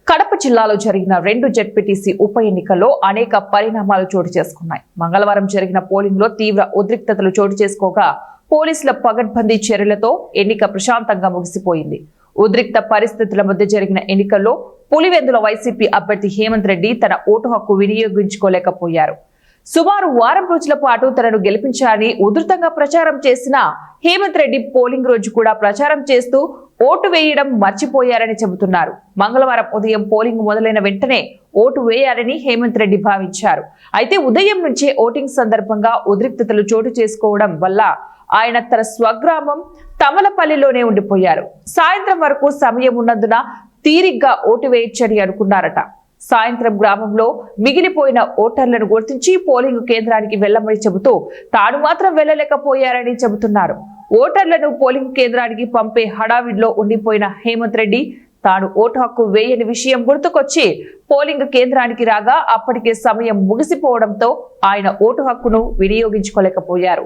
కడప జిల్లాలో జరిగిన 2 జెడ్పీటీసీ ఉప ఎన్నికల్లో అనేక పరిణామాలు చోటు చేసుకున్నాయి. మంగళవారం జరిగిన పోలింగ్ లో తీవ్ర ఉద్రిక్తతలు చోటు చేసుకోగా పోలీసుల పగడ్బందీ చర్యలతో ఎన్నిక ప్రశాంతంగా ముగిసిపోయింది. ఉద్రిక్త పరిస్థితుల మధ్య జరిగిన ఎన్నికల్లో పులివెందుల వైసీపీ అభ్యర్థి హేమంత్ రెడ్డి తన ఓటు హక్కు వినియోగించుకోలేకపోయారు. సుమారు వారం రోజుల పాటు తనను గెలిపించాలని ఉధృతంగా ప్రచారం చేసిన హేమంత్ రెడ్డి పోలింగ్ రోజు కూడా ప్రచారం చేస్తూ ఓటు వేయడం మర్చిపోయారని చెబుతున్నారు. మంగళవారం ఉదయం పోలింగ్ మొదలైన వెంటనే ఓటు వేయాలని హేమంత్ రెడ్డి భావించారు. అయితే ఉదయం నుంచే ఓటింగ్ సందర్భంగా ఉద్రిక్తతలు చోటు చేసుకోవడం వల్ల ఆయన తన స్వగ్రామం తమలపల్లిలోనే ఉండిపోయారు. సాయంత్రం వరకు సమయం ఉన్నందున తీరిగ్గా ఓటు వేయొచ్చని అనుకున్నారట. సాయంత్రం గ్రామంలో మిగిలిపోయిన ఓటర్లను గుర్తించి పోలింగ్ కేంద్రానికి వెళ్లమని చెబుతూ తాను మాత్రం వెళ్లలేకపోయారని చెబుతున్నారు. ఓటర్లను పోలింగ్ కేంద్రానికి పంపే హడావిడిలో ఉండిపోయిన హేమంత్ రెడ్డి తాను ఓటు హక్కు వేయని విషయం గుర్తుకొచ్చి పోలింగ్ కేంద్రానికి రాగా అప్పటికే సమయం ముగిసిపోవడంతో ఆయన ఓటు హక్కును వినియోగించుకోలేకపోయారు.